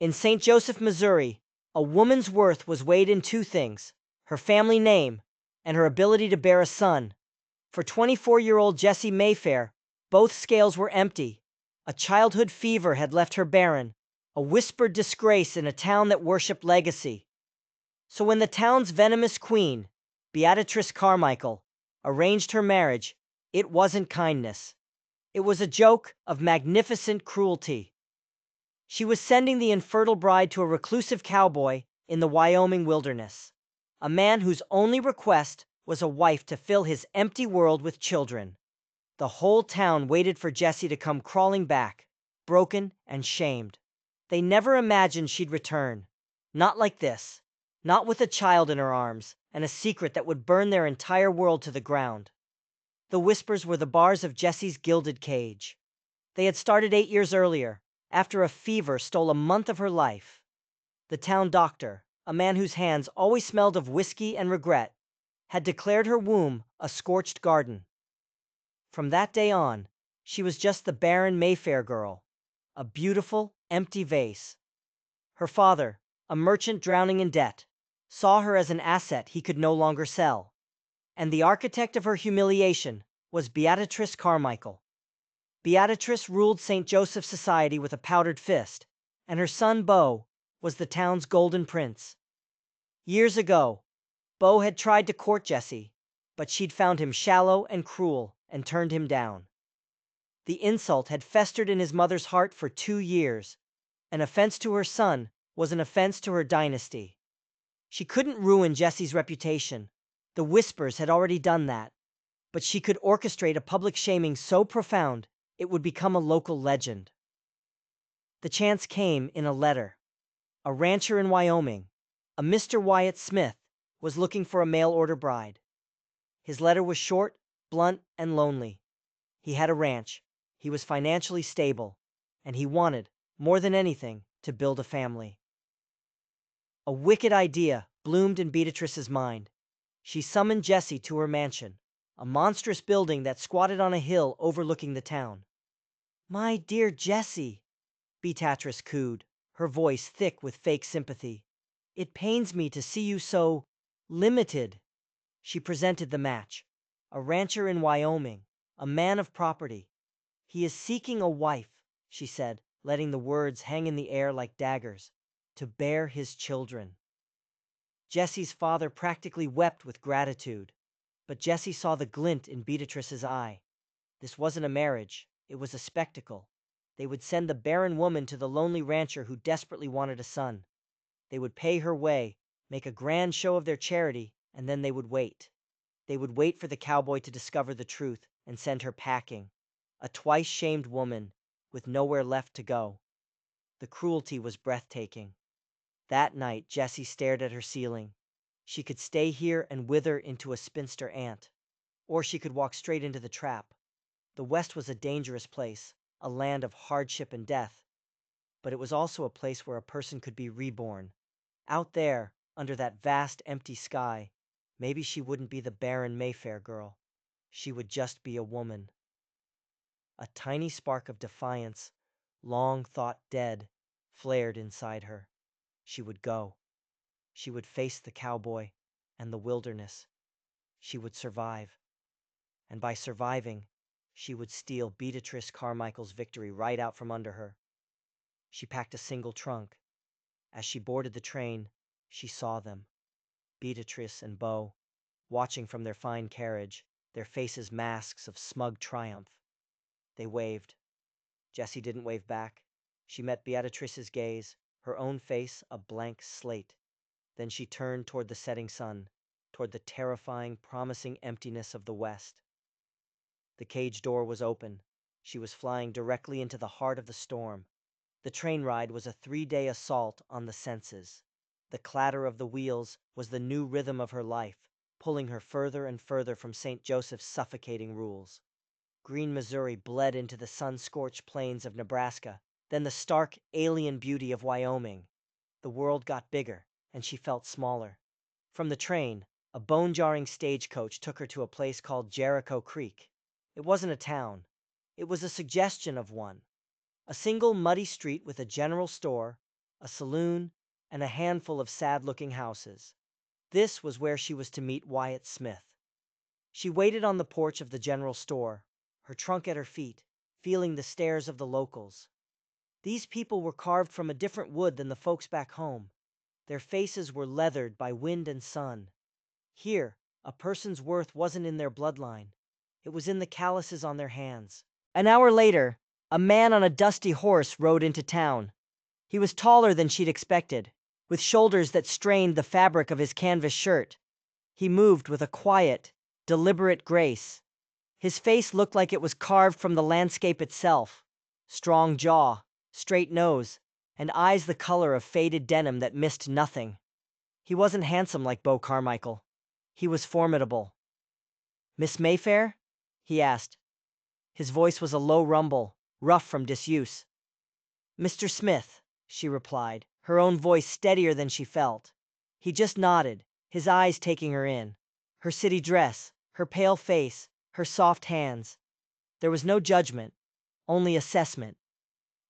In St. Joseph, Missouri, a woman's worth was weighed in two things: her family name and her ability to bear a son. For 24-year-old Jessie Mayfair, both scales were empty. A childhood fever had left her barren, a whispered disgrace in a town that worshipped legacy. So when the town's venomous queen, Beatrice Carmichael, arranged her marriage, it wasn't kindness. It was a joke of magnificent cruelty. She was sending the infertile bride to a reclusive cowboy in the Wyoming wilderness, a man whose only request was a wife to fill his empty world with children. The whole town waited for Jessie to come crawling back, broken and shamed. They never imagined she'd return. Not like this. Not with a child in her arms and a secret that would burn their entire world to the ground. The whispers were the bars of Jessie's gilded cage. They had started 8 years earlier, after a fever stole a month of her life. The town doctor, a man whose hands always smelled of whiskey and regret, had declared her womb a scorched garden. From that day on, she was just the barren Mayfair girl, a beautiful, empty vase. Her father, a merchant drowning in debt, saw her as an asset he could no longer sell. And the architect of her humiliation was Beatrice Carmichael. Beatrice ruled St. Joseph's society with a powdered fist, and her son Beau was the town's golden prince. Years ago, Beau had tried to court Jessie, but she'd found him shallow and cruel and turned him down. The insult had festered in his mother's heart for 2 years. An offense to her son was an offense to her dynasty. She couldn't ruin Jessie's reputation. The whispers had already done that. But she could orchestrate a public shaming so profound it would become a local legend. The chance came in a letter. A rancher in Wyoming, a Mr. Wyatt Smith, was looking for a mail-order bride. His letter was short, blunt, and lonely. He had a ranch, he was financially stable, and he wanted, more than anything, to build a family. A wicked idea bloomed in Beatrice's mind. She summoned Jessie to her mansion, a monstrous building that squatted on a hill overlooking the town. "My dear Jessie," Beatrice cooed, her voice thick with fake sympathy, "it pains me to see you so limited." She presented the match. A rancher in Wyoming, a man of property. "He is seeking a wife," she said, letting the words hang in the air like daggers, "to bear his children." Jessie's father practically wept with gratitude, but Jessie saw the glint in Beatrice's eye. This wasn't a marriage, it was a spectacle. They would send the barren woman to the lonely rancher who desperately wanted a son. They would pay her way, make a grand show of their charity, and then they would wait. They would wait for the cowboy to discover the truth and send her packing, a twice-shamed woman with nowhere left to go. The cruelty was breathtaking. That night, Jessie stared at her ceiling. She could stay here and wither into a spinster aunt, or she could walk straight into the trap. The West was a dangerous place, a land of hardship and death, but it was also a place where a person could be reborn. Out there, under that vast empty sky, maybe she wouldn't be the barren Mayfair girl. She would just be a woman. A tiny spark of defiance, long thought dead, flared inside her. She would go. She would face the cowboy and the wilderness. She would survive. And by surviving, she would steal Beatrice Carmichael's victory right out from under her. She packed a single trunk. As she boarded the train, she saw them, Beatrice and Beau, watching from their fine carriage, their faces masks of smug triumph. They waved. Jessie didn't wave back. She met Beatrice's gaze, her own face a blank slate. Then she turned toward the setting sun, toward the terrifying, promising emptiness of the West. The cage door was open. She was flying directly into the heart of the storm. The train ride was a 3-day assault on the senses. The clatter of the wheels was the new rhythm of her life, pulling her further and further from St. Joseph's suffocating rules. Green Missouri bled into the sun-scorched plains of Nebraska, then the stark, alien beauty of Wyoming. The world got bigger, and she felt smaller. From the train, a bone-jarring stagecoach took her to a place called Jericho Creek. It wasn't a town. It was a suggestion of one. A single muddy street with a general store, a saloon, and a handful of sad-looking houses. This was where she was to meet Wyatt Smith. She waited on the porch of the general store, her trunk at her feet, feeling the stares of the locals. These people were carved from a different wood than the folks back home. Their faces were leathered by wind and sun. Here, a person's worth wasn't in their bloodline. It was in the calluses on their hands. An hour later, a man on a dusty horse rode into town. He was taller than she'd expected, with shoulders that strained the fabric of his canvas shirt. He moved with a quiet, deliberate grace. His face looked like it was carved from the landscape itself. Strong jaw, straight nose, and eyes the color of faded denim that missed nothing. He wasn't handsome like Beau Carmichael. He was formidable. "Miss Mayfair?" he asked. His voice was a low rumble, rough from disuse. "Mr. Smith," she replied, her own voice steadier than she felt. He just nodded, his eyes taking her in. Her city dress, her pale face, her soft hands. There was no judgment, only assessment.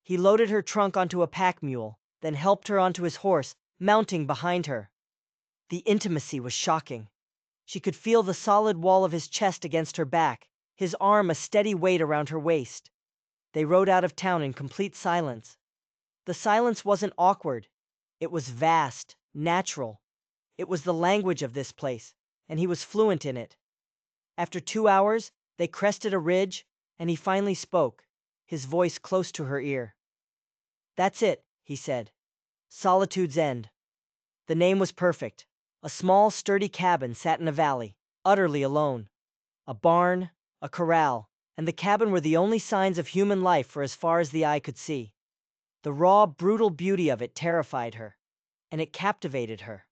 He loaded her trunk onto a pack mule, then helped her onto his horse, mounting behind her. The intimacy was shocking. She could feel the solid wall of his chest against her back, his arm a steady weight around her waist. They rode out of town in complete silence. The silence wasn't awkward. It was vast, natural. It was the language of this place, and he was fluent in it. After 2 hours, they crested a ridge, and he finally spoke, his voice close to her ear. "That's it," he said. "Solitude's End." The name was perfect. A small, sturdy cabin sat in a valley, utterly alone. A barn, a corral, and the cabin were the only signs of human life for as far as the eye could see. The raw, brutal beauty of it terrified her, and it captivated her.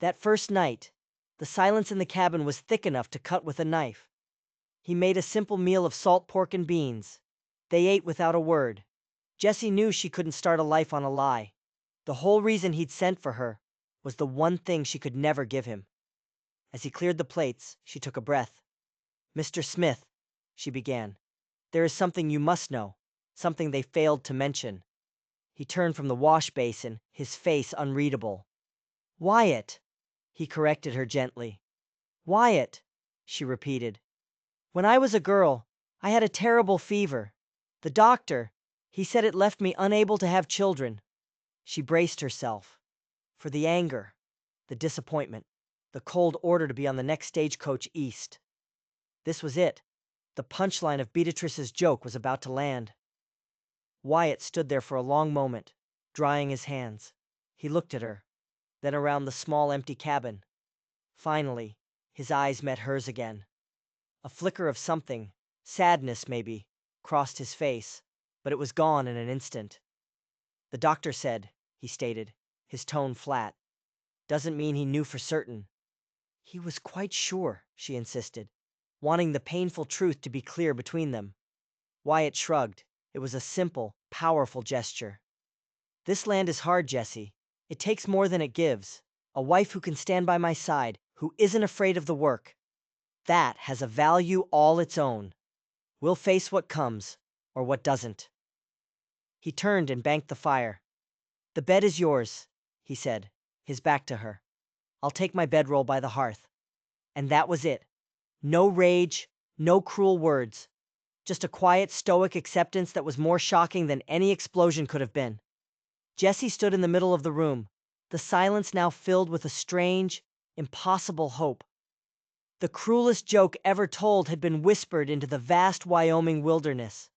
That first night, the silence in the cabin was thick enough to cut with a knife. He made a simple meal of salt pork and beans. They ate without a word. Jessie knew she couldn't start a life on a lie. The whole reason he'd sent for her was the one thing she could never give him. As he cleared the plates, she took a breath. "Mr. Smith," she began, "there is something you must know, something they failed to mention." He turned from the wash basin, his face unreadable. "Wyatt," he corrected her gently. "Wyatt," she repeated. "When I was a girl, I had a terrible fever. The doctor, he said it left me unable to have children." She braced herself. For the anger, the disappointment, the cold order to be on the next stagecoach east. This was it. The punchline of Beatrice's joke was about to land. Wyatt stood there for a long moment, drying his hands. He looked at her, then around the small empty cabin. Finally, his eyes met hers again. A flicker of something, sadness maybe, crossed his face, but it was gone in an instant. "The doctor said," he stated, his tone flat. "Doesn't mean he knew for certain." "He was quite sure," she insisted, wanting the painful truth to be clear between them. Wyatt shrugged. It was a simple, powerful gesture. "This land is hard, Jessie. It takes more than it gives. A wife who can stand by my side, who isn't afraid of the work. That has a value all its own. We'll face what comes, or what doesn't." He turned and banked the fire. "The bed is yours," he said, his back to her. "I'll take my bedroll by the hearth." And that was it. No rage, no cruel words. Just a quiet, stoic acceptance that was more shocking than any explosion could have been. Jessie stood in the middle of the room, the silence now filled with a strange, impossible hope. The cruelest joke ever told had been whispered into the vast Wyoming wilderness.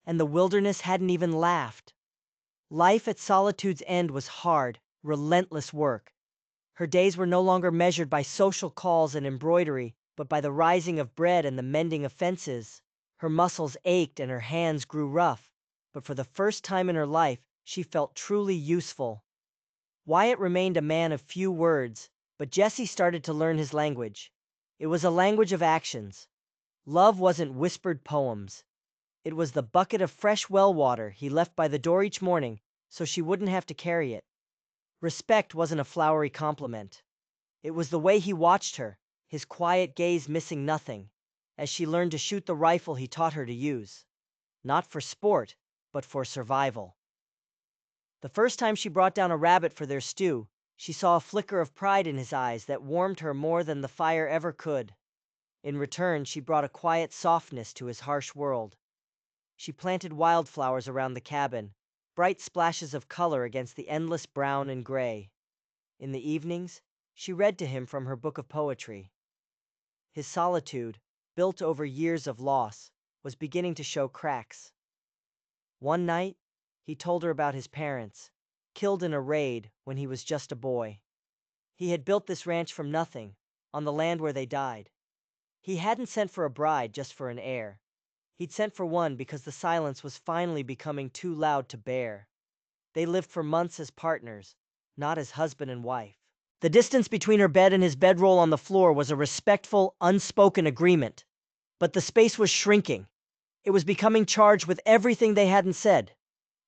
And the wilderness hadn't even laughed. Life at Solitude's End was hard, relentless work. Her days were no longer measured by social calls and embroidery, but by the rising of bread and the mending of fences. Her muscles ached and her hands grew rough, but for the first time in her life, she felt truly useful. Wyatt remained a man of few words, but Jessie started to learn his language. It was a language of actions. Love wasn't whispered poems. It was the bucket of fresh well water he left by the door each morning so she wouldn't have to carry it. Respect wasn't a flowery compliment. It was the way he watched her, his quiet gaze missing nothing, as she learned to shoot the rifle he taught her to use. Not for sport, but for survival. The first time she brought down a rabbit for their stew, she saw a flicker of pride in his eyes that warmed her more than the fire ever could. In return, she brought a quiet softness to his harsh world. She planted wildflowers around the cabin, bright splashes of color against the endless brown and gray. In the evenings, she read to him from her book of poetry. His solitude, built over years of loss, was beginning to show cracks. One night, he told her about his parents, killed in a raid when he was just a boy. He had built this ranch from nothing, on the land where they died. He hadn't sent for a bride just for an heir. He'd sent for one because the silence was finally becoming too loud to bear. They lived for months as partners, not as husband and wife. The distance between her bed and his bedroll on the floor was a respectful, unspoken agreement. But the space was shrinking. It was becoming charged with everything they hadn't said.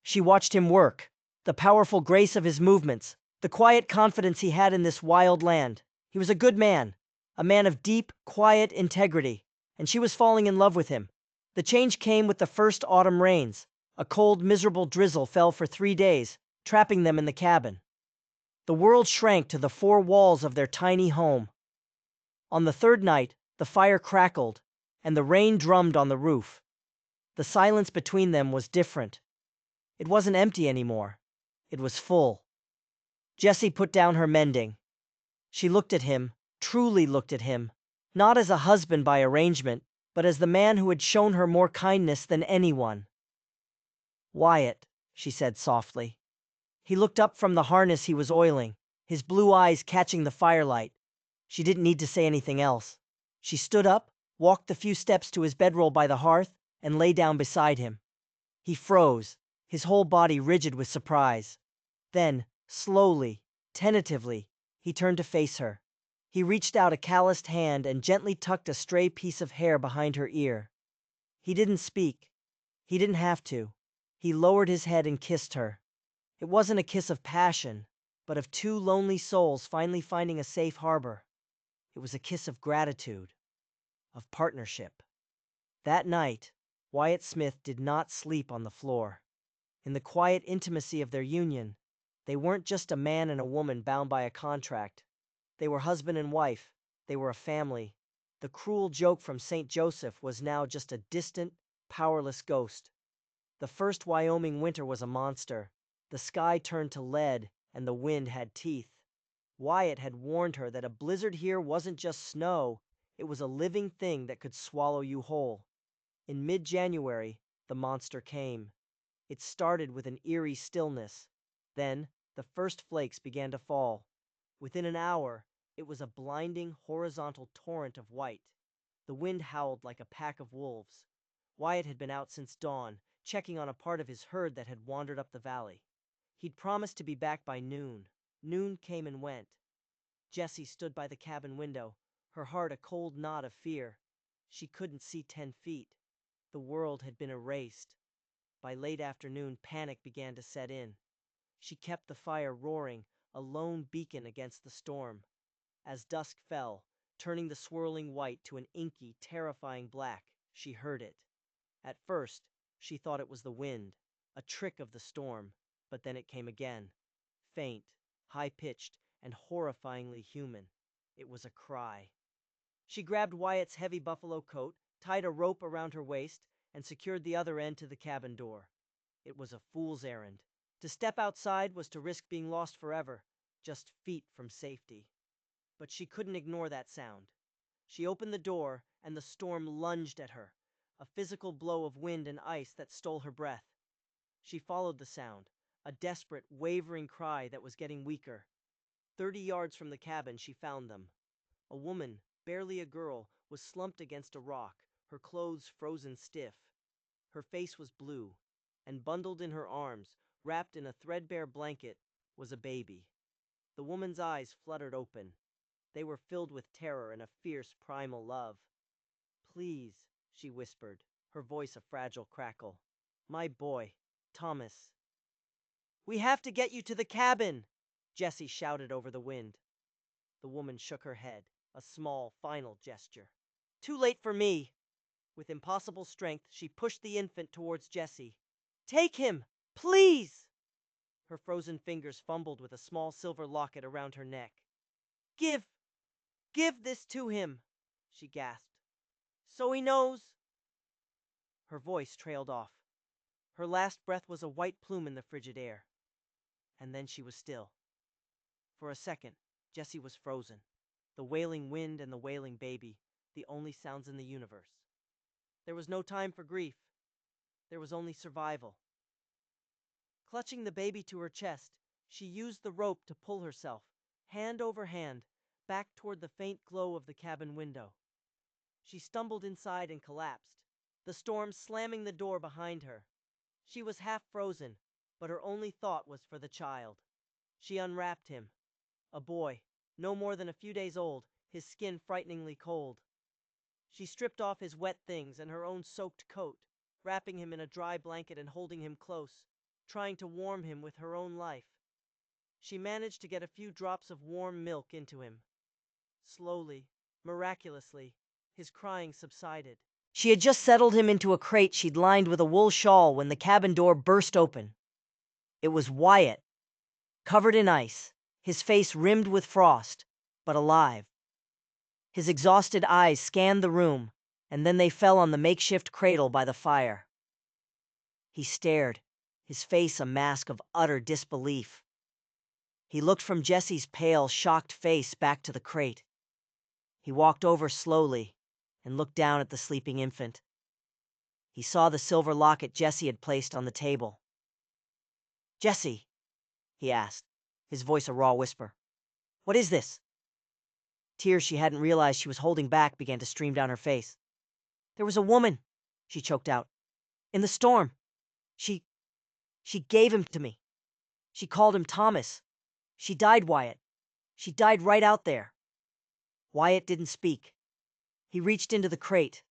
She watched him work, the powerful grace of his movements, the quiet confidence he had in this wild land. He was a man of deep, quiet integrity, and she was falling in love with him. The change came with the first autumn rains. A cold, miserable drizzle fell for 3 days, trapping them in the cabin. The world shrank to the four walls of their tiny home. On the third night, the fire crackled, and the rain drummed on the roof. The silence between them was different. It wasn't empty anymore. It was full. Jessie put down her mending. She looked at him, truly looked at him, not as a husband by arrangement, but as the man who had shown her more kindness than anyone. "Wyatt," she said softly. He looked up from the harness he was oiling, his blue eyes catching the firelight. She didn't need to say anything else. She stood up, walked the few steps to his bedroll by the hearth, and lay down beside him. He froze, his whole body rigid with surprise. Then, slowly, tentatively, he turned to face her. He reached out a calloused hand and gently tucked a stray piece of hair behind her ear. He didn't speak. He didn't have to. He lowered his head and kissed her. It wasn't a kiss of passion, but of two lonely souls finally finding a safe harbor. It was a kiss of gratitude, of partnership. That night, Wyatt Smith did not sleep on the floor. In the quiet intimacy of their union, they weren't just a man and a woman bound by a contract. They were husband and wife. They were a family. The cruel joke from St. Joseph was now just a distant, powerless ghost. The first Wyoming winter was a monster. The sky turned to lead, and the wind had teeth. Wyatt had warned her that a blizzard here wasn't just snow, it was a living thing that could swallow you whole. In mid-January, the monster came. It started with an eerie stillness. Then, the first flakes began to fall. Within an hour, it was a blinding, horizontal torrent of white. The wind howled like a pack of wolves. Wyatt had been out since dawn, checking on a part of his herd that had wandered up the valley. He'd promised to be back by noon. Noon came and went. Jessie stood by the cabin window, her heart a cold knot of fear. She couldn't see 10 feet. The world had been erased. By late afternoon, panic began to set in. She kept the fire roaring, a lone beacon against the storm. As dusk fell, turning the swirling white to an inky, terrifying black, she heard it. At first, she thought it was the wind, a trick of the storm, but then it came again. Faint, high-pitched, and horrifyingly human. It was a cry. She grabbed Wyatt's heavy buffalo coat, tied a rope around her waist, and secured the other end to the cabin door. It was a fool's errand. To step outside was to risk being lost forever, just feet from safety. But she couldn't ignore that sound. She opened the door, and the storm lunged at her, a physical blow of wind and ice that stole her breath. She followed the sound, a desperate, wavering cry that was getting weaker. 30 yards from the cabin, she found them. A woman, barely a girl, was slumped against a rock, her clothes frozen stiff. Her face was blue, and bundled in her arms, wrapped in a threadbare blanket, was a baby. The woman's eyes fluttered open. They were filled with terror and a fierce primal love. "Please," she whispered, her voice a fragile crackle. "My boy, Thomas." "We have to get you to the cabin!" Jessie shouted over the wind. The woman shook her head, a small, final gesture. "Too late for me!" With impossible strength, she pushed the infant towards Jessie. "Take him! Please!" Her frozen fingers fumbled with a small silver locket around her neck. Give! Give this to him! She gasped. So he knows. Her voice trailed off. Her last breath was a white plume in the frigid air. And then she was still. For a second, Jessie was frozen. The wailing wind and the wailing baby, the only sounds in the universe. There was no time for grief. There was only survival. Clutching the baby to her chest, she used the rope to pull herself, hand over hand, back toward the faint glow of the cabin window. She stumbled inside and collapsed, the storm slamming the door behind her. She was half frozen, but her only thought was for the child. She unwrapped him. A boy, no more than a few days old, his skin frighteningly cold. She stripped off his wet things and her own soaked coat, wrapping him in a dry blanket and holding him close, trying to warm him with her own life. She managed to get a few drops of warm milk into him. Slowly, miraculously, his crying subsided. She had just settled him into a crate she'd lined with a wool shawl when the cabin door burst open. It was Wyatt, covered in ice, his face rimmed with frost, but alive. His exhausted eyes scanned the room, and then they fell on the makeshift cradle by the fire. He stared, his face a mask of utter disbelief. He looked from Jessie's pale, shocked face back to the crate. He walked over slowly and looked down at the sleeping infant. He saw the silver locket Jessie had placed on the table. "Jessie," he asked, his voice a raw whisper, "what is this?" Tears she hadn't realized she was holding back began to stream down her face. "There was a woman," she choked out, "in the storm. She gave him to me. She called him Thomas. She died, Wyatt. She died right out there." Wyatt didn't speak. He reached into the crate.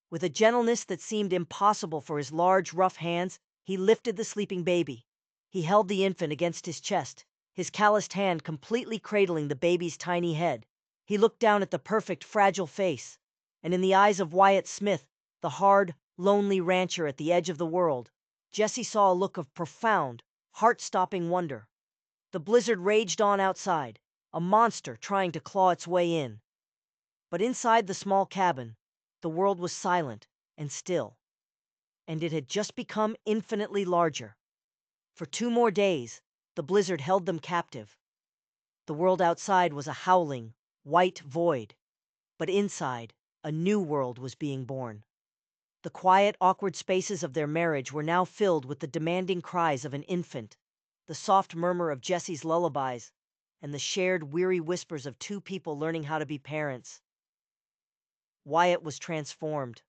With a gentleness that seemed impossible for his large, rough hands, he lifted the sleeping baby. He held the infant against his chest, his calloused hand completely cradling the baby's tiny head. He looked down at the perfect, fragile face, and in the eyes of Wyatt Smith, the hard, lonely rancher at the edge of the world, Jessie saw a look of profound, heart-stopping wonder. The blizzard raged on outside, a monster trying to claw its way in. But inside the small cabin, the world was silent and still. And it had just become infinitely larger. For 2 more days, the blizzard held them captive. The world outside was a howling, white void. But inside, a new world was being born. The quiet, awkward spaces of their marriage were now filled with the demanding cries of an infant, the soft murmur of Jessie's lullabies, and the shared, weary whispers of 2 people learning how to be parents. Wyatt was transformed.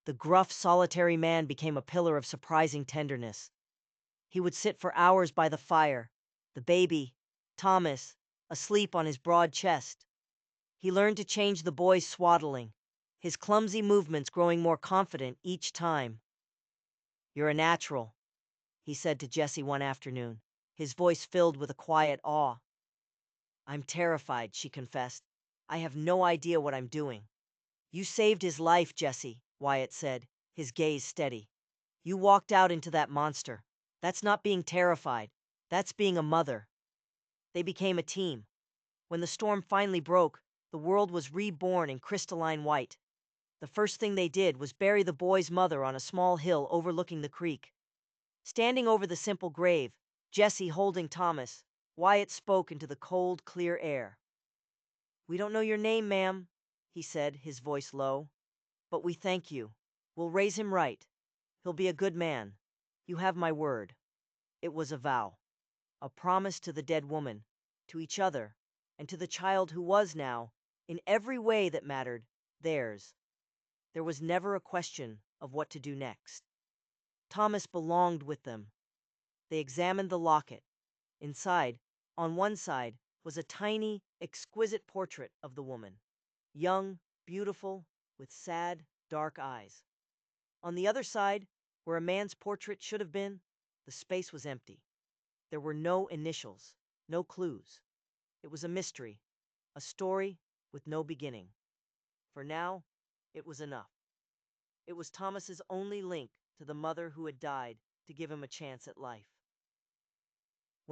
The gruff, solitary man became a pillar of surprising tenderness. He would sit for hours by the fire, the baby, Thomas, asleep on his broad chest. He learned to change the boy's swaddling, his clumsy movements growing more confident each time. "You're a natural," he said to Jessie one afternoon, his voice filled with a quiet awe. "I'm terrified," she confessed. "I have no idea what I'm doing." "You saved his life, Jessie," Wyatt said, his gaze steady. "You walked out into that monster. That's not being terrified. That's being a mother." They became a team. When the storm finally broke, the world was reborn in crystalline white. The first thing they did was bury the boy's mother on a small hill overlooking the creek. Standing over the simple grave, Jessie holding Thomas, Wyatt spoke into the cold, clear air. "We don't know your name, ma'am," he said, his voice low. "But we thank you. We'll raise him right. He'll be a good man. You have my word." It was a vow. A promise to the dead woman, to each other, and to the child who was now, in every way that mattered, theirs. There was never a question of what to do next. Thomas belonged with them. They examined the locket. Inside, on one side, was a tiny, exquisite portrait of the woman. Young, beautiful, with sad, dark eyes. On the other side, where a man's portrait should have been, the space was empty. There were no initials, no clues. It was a mystery, a story with no beginning. For now, it was enough. It was Thomas's only link to the mother who had died to give him a chance at life.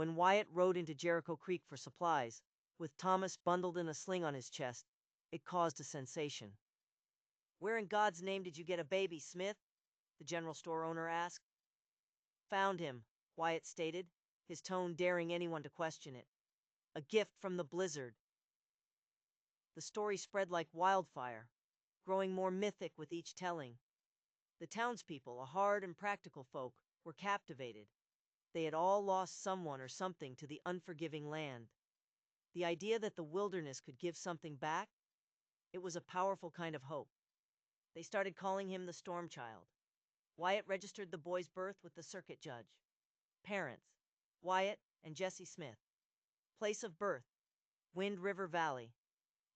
When Wyatt rode into Jericho Creek for supplies, with Thomas bundled in a sling on his chest, it caused a sensation. "Where in God's name did you get a baby, Smith?" the general store owner asked. "Found him," Wyatt stated, his tone daring anyone to question it. "A gift from the blizzard." The story spread like wildfire, growing more mythic with each telling. The townspeople, a hard and practical folk, were captivated. They had all lost someone or something to the unforgiving land. The idea that the wilderness could give something back, it was a powerful kind of hope. They started calling him the Storm Child. Wyatt registered the boy's birth with the circuit judge. Parents: Wyatt and Jessie Smith. Place of birth: Wind River Valley.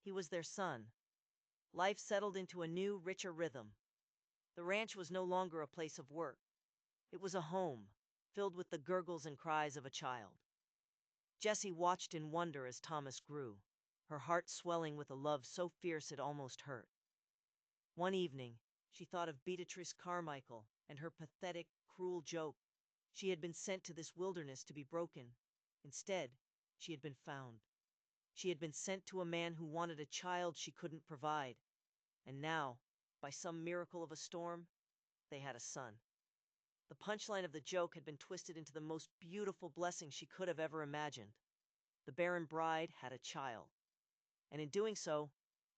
He was their son. Life settled into a new, richer rhythm. The ranch was no longer a place of work. It was a home, filled with the gurgles and cries of a child. Jessie watched in wonder as Thomas grew, her heart swelling with a love so fierce it almost hurt. One evening, she thought of Beatrice Carmichael and her pathetic, cruel joke. She had been sent to this wilderness to be broken. Instead, she had been found. She had been sent to a man who wanted a child she couldn't provide. And now, by some miracle of a storm, they had a son. The punchline of the joke had been twisted into the most beautiful blessing she could have ever imagined. The barren bride had a child. And in doing so,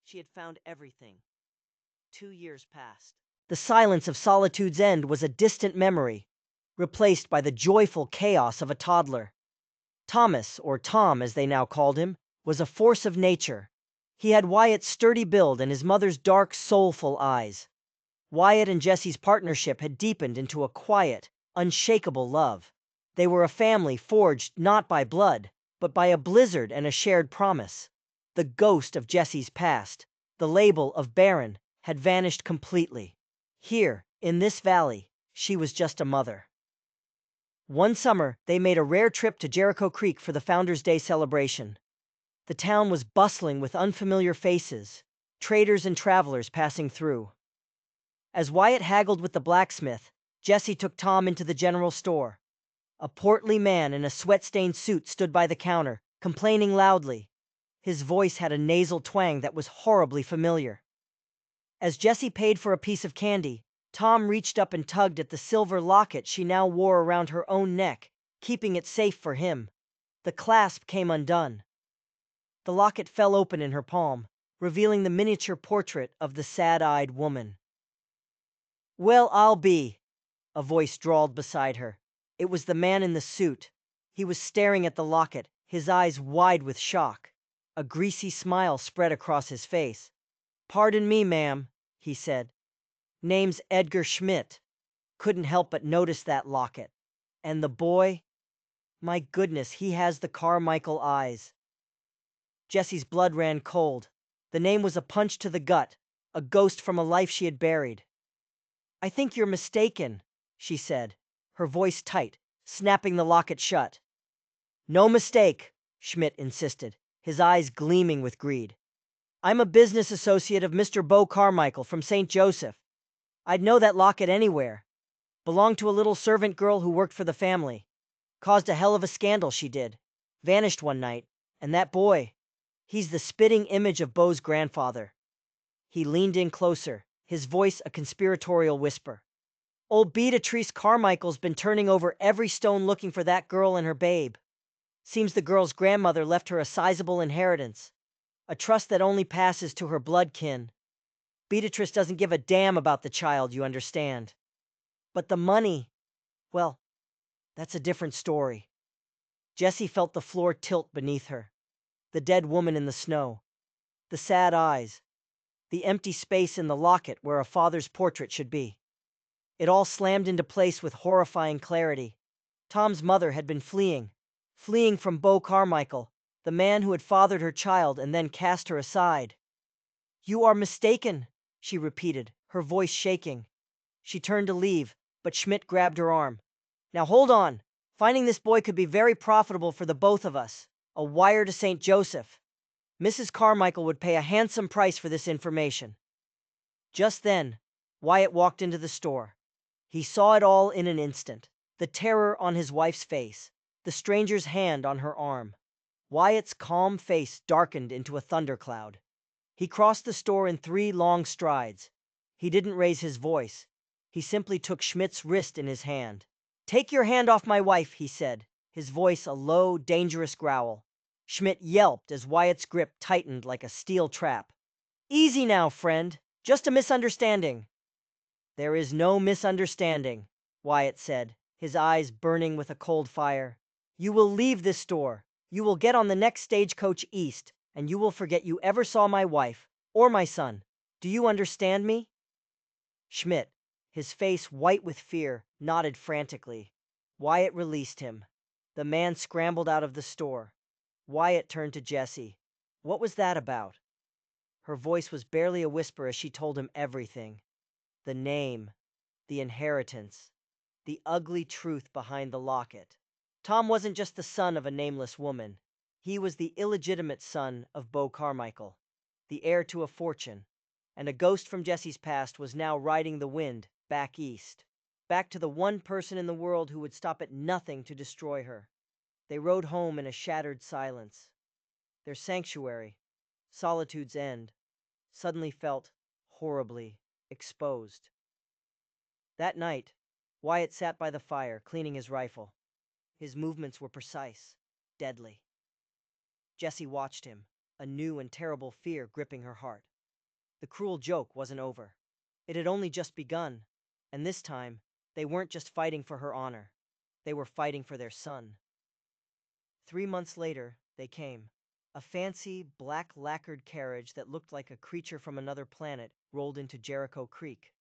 she had found everything. 2 years passed. The silence of solitude's end was a distant memory, replaced by the joyful chaos of a toddler. Thomas, or Tom as they now called him, was a force of nature. He had Wyatt's sturdy build and his mother's dark, soulful eyes. Wyatt and Jessie's partnership had deepened into a quiet, unshakable love. They were a family forged not by blood, but by a blizzard and a shared promise. The ghost of Jessie's past, the label of barren, had vanished completely. Here, in this valley, she was just a mother. One summer, they made a rare trip to Jericho Creek for the Founders' Day celebration. The town was bustling with unfamiliar faces, traders and travelers passing through. As Wyatt haggled with the blacksmith, Jessie took Tom into the general store. A portly man in a sweat-stained suit stood by the counter, complaining loudly. His voice had a nasal twang that was horribly familiar. As Jessie paid for a piece of candy, Tom reached up and tugged at the silver locket she now wore around her own neck, keeping it safe for him. The clasp came undone. The locket fell open in her palm, revealing the miniature portrait of the sad-eyed woman. "Well, I'll be," a voice drawled beside her. It was the man in the suit. He was staring at the locket, his eyes wide with shock. A greasy smile spread across his face. "Pardon me, ma'am," he said. "Name's Edgar Schmidt. Couldn't help but notice that locket. And the boy? My goodness, he has the Carmichael eyes." Jessie's blood ran cold. The name was a punch to the gut, a ghost from a life she had buried. "I think you're mistaken," she said, her voice tight, snapping the locket shut. "No mistake," Schmidt insisted, his eyes gleaming with greed. "I'm a business associate of Mr. Beau Carmichael from St. Joseph. I'd know that locket anywhere. Belonged to a little servant girl who worked for the family. Caused a hell of a scandal, she did. Vanished one night. And that boy, he's the spitting image of Beau's grandfather." He leaned in closer, his voice a conspiratorial whisper. "Old Beatrice Carmichael's been turning over every stone looking for that girl and her babe. Seems the girl's grandmother left her a sizable inheritance, a trust that only passes to her blood kin. Beatrice doesn't give a damn about the child, you understand. But the money, well, that's a different story." Jessie felt the floor tilt beneath her. The dead woman in the snow. The sad eyes. The empty space in the locket where a father's portrait should be. It all slammed into place with horrifying clarity. Tom's mother had been fleeing from Beau Carmichael, the man who had fathered her child and then cast her aside. "You are mistaken," she repeated, her voice shaking. She turned to leave, but Schmidt grabbed her arm. "Now hold on. Finding this boy could be very profitable for the both of us. A wire to St. Joseph. Mrs. Carmichael would pay a handsome price for this information." Just then, Wyatt walked into the store. He saw it all in an instant. The terror on his wife's face, the stranger's hand on her arm. Wyatt's calm face darkened into a thundercloud. He crossed the store in 3 long strides. He didn't raise his voice. He simply took Schmidt's wrist in his hand. "Take your hand off my wife," he said, his voice a low, dangerous growl. Schmidt yelped as Wyatt's grip tightened like a steel trap. "Easy now, friend. Just a misunderstanding." "There is no misunderstanding," Wyatt said, his eyes burning with a cold fire. "You will leave this store. You will get on the next stagecoach east, and you will forget you ever saw my wife, or my son. Do you understand me?" Schmidt, his face white with fear, nodded frantically. Wyatt released him. The man scrambled out of the store. Wyatt turned to Jessie. "What was that about?" Her voice was barely a whisper as she told him everything. The name, the inheritance, the ugly truth behind the locket. Tom wasn't just the son of a nameless woman. He was the illegitimate son of Beau Carmichael, the heir to a fortune, and a ghost from Jessie's past was now riding the wind back east, back to the one person in the world who would stop at nothing to destroy her. They rode home in a shattered silence. Their sanctuary, Solitude's End, suddenly felt horribly exposed. That night, Wyatt sat by the fire, cleaning his rifle. His movements were precise, deadly. Jessie watched him, a new and terrible fear gripping her heart. The cruel joke wasn't over. It had only just begun, and this time, they weren't just fighting for her honor. They were fighting for their son. 3 months later, they came. A fancy, black lacquered carriage that looked like a creature from another planet rolled into Jericho Creek.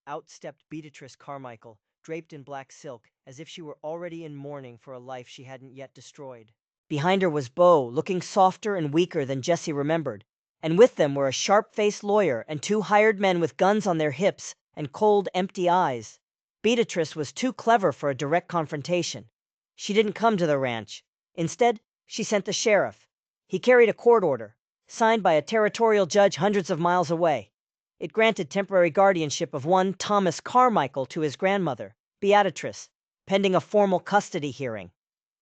Out stepped Beatrice Carmichael, draped in black silk, as if she were already in mourning for a life she hadn't yet destroyed. Behind her was Beau, looking softer and weaker than Jessie remembered, and with them were a sharp-faced lawyer and 2 hired men with guns on their hips and cold, empty eyes. Beatrice was too clever for a direct confrontation. She didn't come to the ranch. Instead, she sent the sheriff. He carried a court order, signed by a territorial judge hundreds of miles away. It granted temporary guardianship of one Thomas Carmichael to his grandmother, Beatrice, pending a formal custody hearing.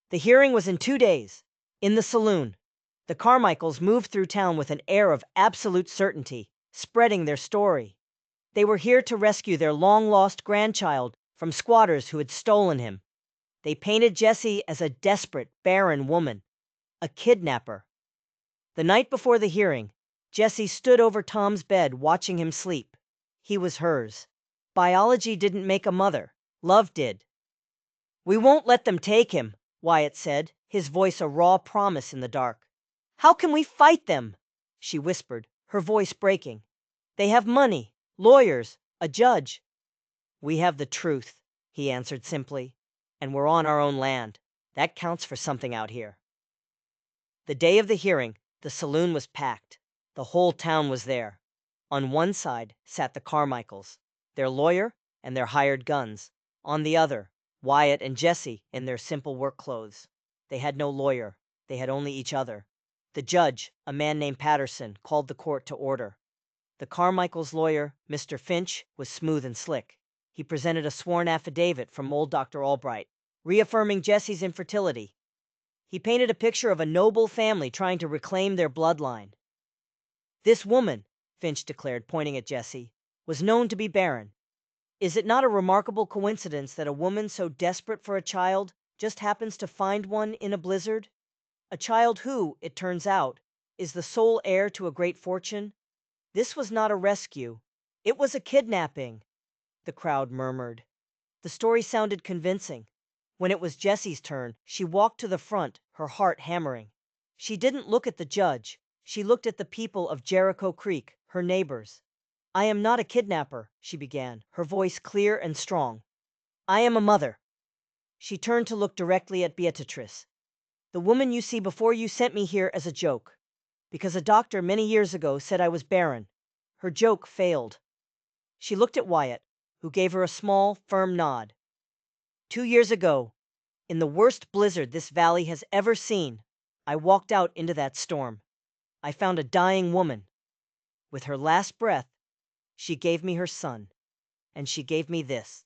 The hearing was in 2 days, in the saloon. The Carmichaels moved through town with an air of absolute certainty, spreading their story. They were here to rescue their long-lost grandchild from squatters who had stolen him. They painted Jessie as a desperate, barren woman, a kidnapper. The night before the hearing, Jessie stood over Tom's bed watching him sleep. He was hers. Biology didn't make a mother. Love did. "We won't let them take him," Wyatt said, his voice a raw promise in the dark. "How can we fight them?" she whispered, her voice breaking. "They have money, lawyers, a judge." "We have the truth," he answered simply, "and we're on our own land. That counts for something out here." The day of the hearing, the saloon was packed. The whole town was there. On one side sat the Carmichaels, their lawyer and their hired guns. On the other, Wyatt and Jessie in their simple work clothes. They had no lawyer. They had only each other. The judge, a man named Patterson, called the court to order. The Carmichaels' lawyer, Mr. Finch, was smooth and slick. He presented a sworn affidavit from old Dr. Albright, reaffirming Jessie's infertility. He painted a picture of a noble family trying to reclaim their bloodline. "This woman," Finch declared, pointing at Jessie, "was known to be barren. Is it not a remarkable coincidence that a woman so desperate for a child just happens to find one in a blizzard? A child who, it turns out, is the sole heir to a great fortune? This was not a rescue. It was a kidnapping," the crowd murmured. The story sounded convincing. When it was Jessie's turn, she walked to the front, her heart hammering. She didn't look at the judge. She looked at the people of Jericho Creek, her neighbors. "I am not a kidnapper," she began, her voice clear and strong. "I am a mother." She turned to look directly at Beatrice. "The woman you see before you sent me here as a joke, because a doctor many years ago said I was barren. Her joke failed." She looked at Wyatt, who gave her a small, firm nod. 2 years ago, in the worst blizzard this valley has ever seen, I walked out into that storm. I found a dying woman. With her last breath, she gave me her son, and she gave me this."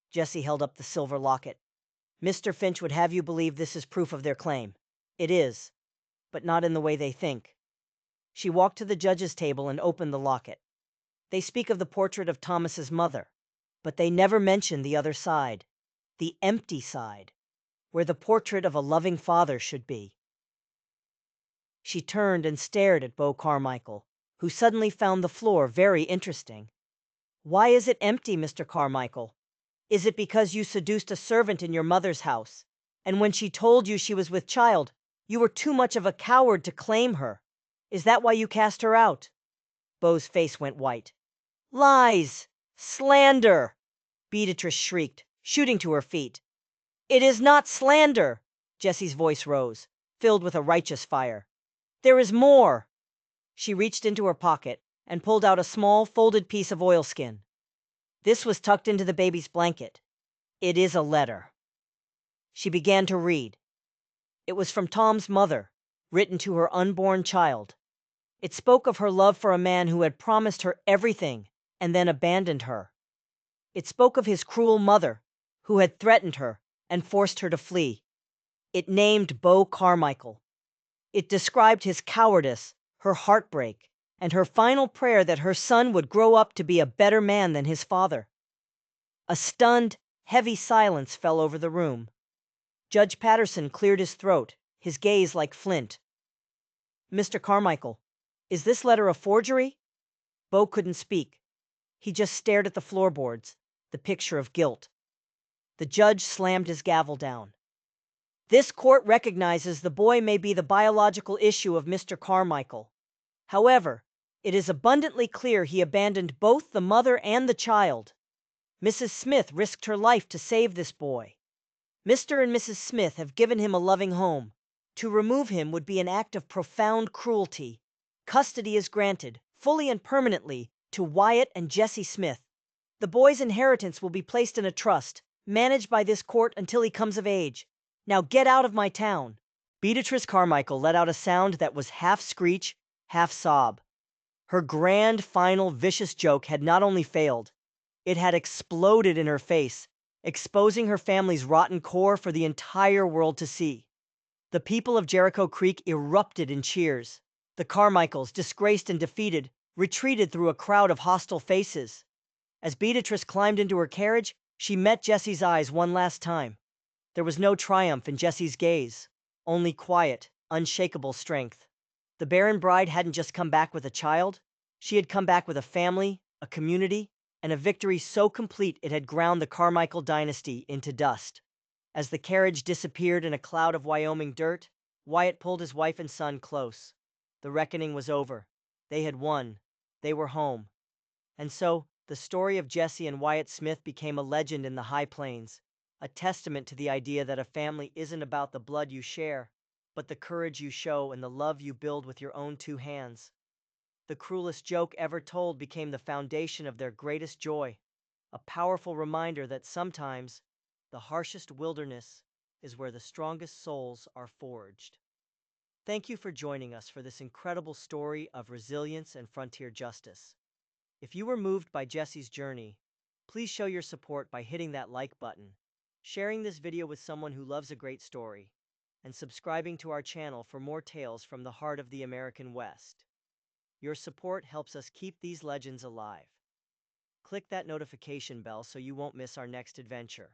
Jessie held up the silver locket. Mr. Finch would have you believe this is proof of their claim. It is, but not in the way they think. She walked to the judge's table and opened the locket. They speak of the portrait of Thomas's mother, but they never mention the other side, the empty side, where the portrait of a loving father should be. She turned and stared at Beau Carmichael, who suddenly found the floor very interesting. Why is it empty, Mr. Carmichael? Is it because you seduced a servant in your mother's house, and when she told you she was with child, you were too much of a coward to claim her? Is that why you cast her out? Beau's face went white. Lies! Slander! Beatrice shrieked, shooting to her feet. It is not slander! Jessie's voice rose, filled with a righteous fire. There is more! She reached into her pocket and pulled out a small, folded piece of oilskin. This was tucked into the baby's blanket. It is a letter. She began to read. It was from Tom's mother, written to her unborn child. It spoke of her love for a man who had promised her everything and then abandoned her. It spoke of his cruel mother, who had threatened her and forced her to flee. It named Beau Carmichael. It described his cowardice, her heartbreak, and her final prayer that her son would grow up to be a better man than his father. A stunned, heavy silence fell over the room. Judge Patterson cleared his throat, his gaze like flint. Mr. Carmichael, is this letter a forgery? Beau couldn't speak. He just stared at the floorboards, the picture of guilt. The judge slammed his gavel down. This court recognizes the boy may be the biological issue of Mr. Carmichael. However, it is abundantly clear he abandoned both the mother and the child. Mrs. Smith risked her life to save this boy. Mr. and Mrs. Smith have given him a loving home. To remove him would be an act of profound cruelty. Custody is granted, fully and permanently, to Wyatt and Jessie Smith. The boy's inheritance will be placed in a trust, managed by this court until he comes of age. Now get out of my town. Beatrice Carmichael let out a sound that was half screech, half sob. Her grand, final, vicious joke had not only failed, it had exploded in her face, exposing her family's rotten core for the entire world to see. The people of Jericho Creek erupted in cheers. The Carmichaels, disgraced and defeated, retreated through a crowd of hostile faces. As Beatrice climbed into her carriage, she met Jessie's eyes one last time. There was no triumph in Jessie's gaze, only quiet, unshakable strength. The barren bride hadn't just come back with a child, she had come back with a family, a community, and a victory so complete it had ground the Carmichael dynasty into dust. As the carriage disappeared in a cloud of Wyoming dirt, Wyatt pulled his wife and son close. The reckoning was over. They had won. They were home. And so, the story of Jessie and Wyatt Smith became a legend in the High Plains, a testament to the idea that a family isn't about the blood you share, but the courage you show and the love you build with your own two hands. The cruelest joke ever told became the foundation of their greatest joy, a powerful reminder that sometimes the harshest wilderness is where the strongest souls are forged. Thank you for joining us for this incredible story of resilience and frontier justice. If you were moved by Jessie's journey, please show your support by hitting that like button, sharing this video with someone who loves a great story, and subscribing to our channel for more tales from the heart of the American West. Your support helps us keep these legends alive. Click that notification bell so you won't miss our next adventure.